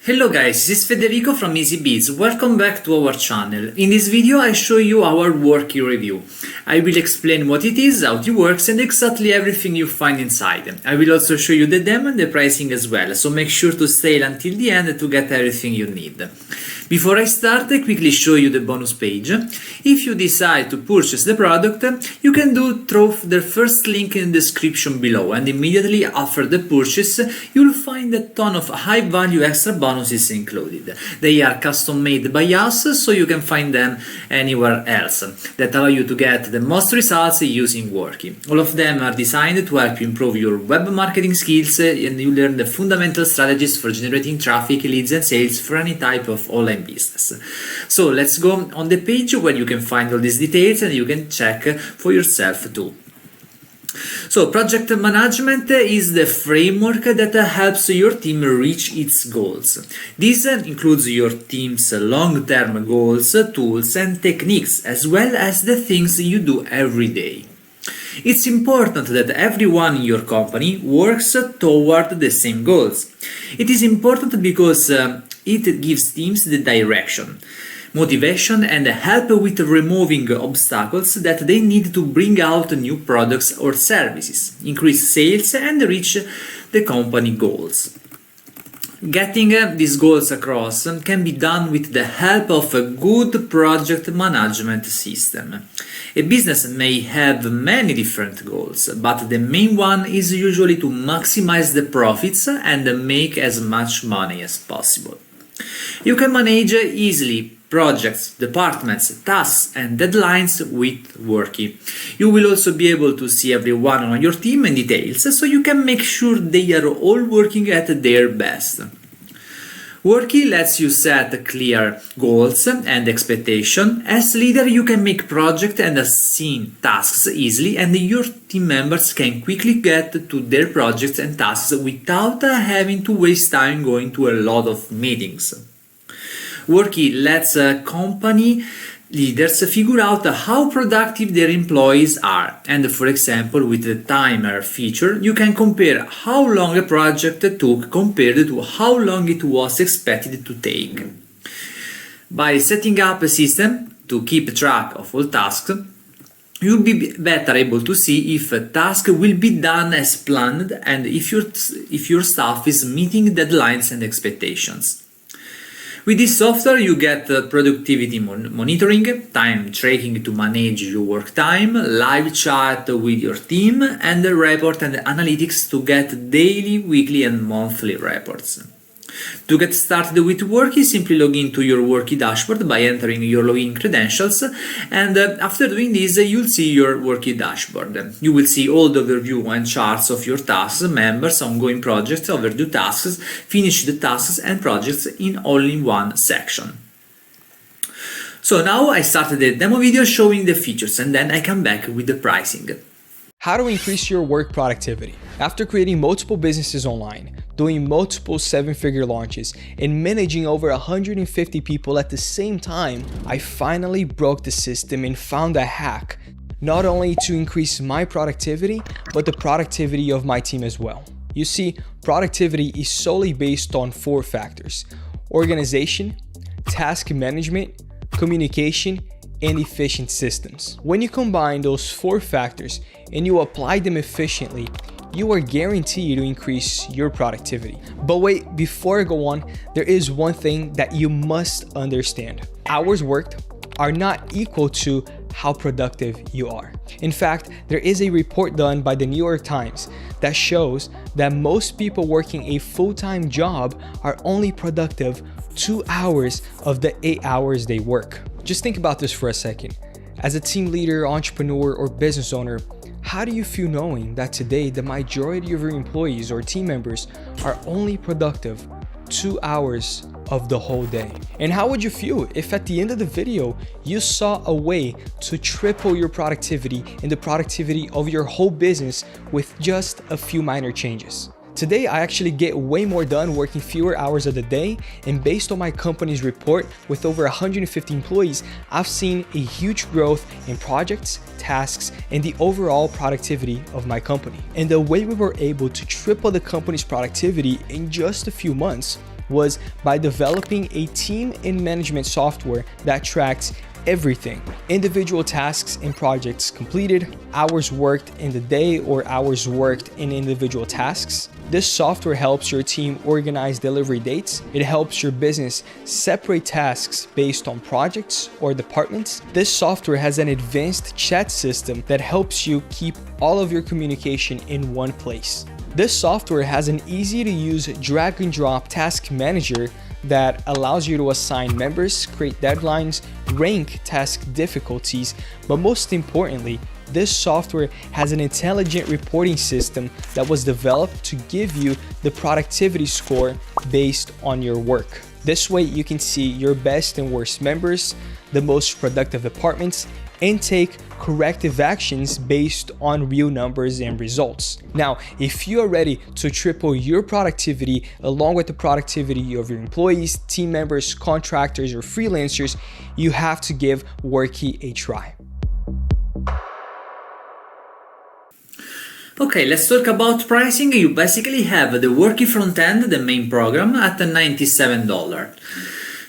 Hello guys, this is Federico from EasyBiz. Welcome back to our channel. In this video I show you our Worckie review. I will explain what it is, how it works and exactly everything you find inside. I will also show you the demo and the pricing as well, so make sure to stay until the end to get everything you need. Before I start, I quickly show you the bonus page. If you decide to purchase the product, you can do through the first link in the description below, and immediately after the purchase you'll find a ton of high value extra bonuses included. They are custom made by us, so you can find them anywhere else, that allow you to get the most results using Worckie. All of them are designed to help you improve your web marketing skills, and you learn the fundamental strategies for generating traffic, leads and sales for any type of online business. So let's go on the page where you can find all these details and you can check for yourself too. So project management is the framework that helps your team reach its goals. This includes your team's long-term goals, tools and techniques, as well as the things you do every day. It's important that everyone in your company works toward the same goals. It is important because it gives teams the direction, motivation and help with removing obstacles that they need to bring out new products or services, increase sales and reach the company goals. Getting these goals across can be done with the help of a good project management system. A business may have many different goals, but the main one is usually to maximize the profits and make as much money as possible. You can manage easily projects, departments, tasks and deadlines with Worckie. You will also be able to see everyone on your team in details, so you can make sure they are all working at their best. Worckie lets you set clear goals and expectations. As leader, you can make project and assign tasks easily, and your team members can quickly get to their projects and tasks without having to waste time going to a lot of meetings. Worckie lets company leaders figure out how productive their employees are, and for example with the timer feature you can compare how long a project took compared to how long it was expected to take. By setting up a system to keep track of all tasks, you'll be better able to see if a task will be done as planned and if your staff is meeting deadlines and expectations. With this software you get productivity monitoring, time tracking to manage your work time, live chat with your team, and a report and analytics to get daily, weekly and monthly reports. To get started with Worckie, simply log into your Worckie dashboard by entering your login credentials, and after doing this you'll see your Worckie dashboard. You will see all the overview and charts of your tasks, members, ongoing projects, overdue tasks, finished tasks and projects in all in one section. So now I started the demo video showing the features and then I come back with the pricing. How to increase your work productivity. After creating multiple businesses online, doing multiple 7-figure launches, and managing over 150 people at the same time, I finally broke the system and found a hack, not only to increase my productivity, but the productivity of my team as well. You see, productivity is solely based on 4 factors: organization, task management, communication, and efficient systems. When you combine those 4 factors and you apply them efficiently, you are guaranteed to increase your productivity. But wait, before I go on, there is one thing that you must understand. Hours worked are not equal to how productive you are. In fact, there is a report done by the New York Times that shows that most people working a full-time job are only productive 2 hours of the 8 hours they work. Just think about this for a second. As a team leader, entrepreneur, or business owner, how do you feel knowing that today the majority of your employees or team members are only productive 2 hours of the whole day? And how would you feel if at the end of the video you saw a way to triple your productivity and the productivity of your whole business with just a few minor changes? Today, I actually get way more done working fewer hours of the day, and based on my company's report with over 150 employees, I've seen a huge growth in projects, tasks, and the overall productivity of my company. And the way we were able to triple the company's productivity in just a few months was by developing a team and management software that tracks everything: individual tasks and projects completed, hours worked in the day or hours worked in individual tasks. This software helps your team organize delivery dates. It helps your business separate tasks based on projects or departments. This software has an advanced chat system that helps you keep all of your communication in one place. This software has an easy to use drag and drop task manager that allows you to assign members, create deadlines, rank task difficulties, but most importantly, this software has an intelligent reporting system that was developed to give you the productivity score based on your work. This way you can see your best and worst members, the most productive departments, and take corrective actions based on real numbers and results. Now, if you are ready to triple your productivity along with the productivity of your employees, team members, contractors, or freelancers, you have to give Worckie a try. Okay, let's talk about pricing. You basically have the Worckie front end, the main program, at $97.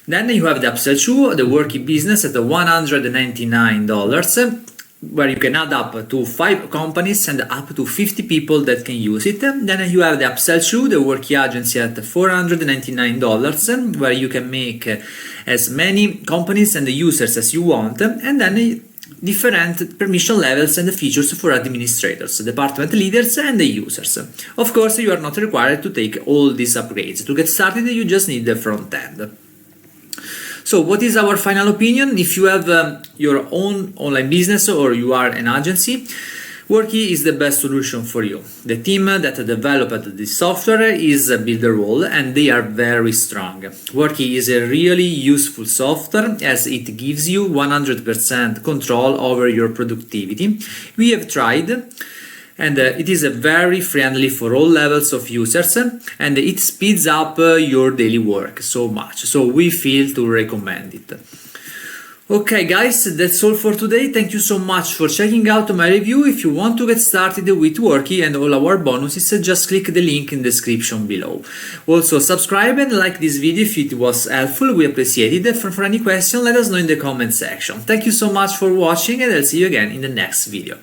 Then you have the upsell to the Worckie business at $199, where you can add up to 5 companies and up to 50 people that can use it. Then you have the upsell to the Worckie agency at $499, where you can make as many companies and users as you want, and then different permission levels and features for administrators, department leaders, and the users. Of course, you are not required to take all these upgrades. To get started, you just need the front end. So what is our final opinion? If you have your own online business or you are an agency, Worckie is the best solution for you. The team that developed this software is Builderall and they are very strong. Worckie is a really useful software as it gives you 100% control over your productivity. We have tried and it is very friendly for all levels of users and it speeds up your daily work so much. So we feel to recommend it. Okay guys, that's all for today. Thank you so much for checking out my review. If you want to get started with Worckie and all our bonuses, just click the link in the description below. Also subscribe and like this video if it was helpful, we appreciate it. For any question, let us know in the comment section. Thank you so much for watching and I'll see you again in the next video.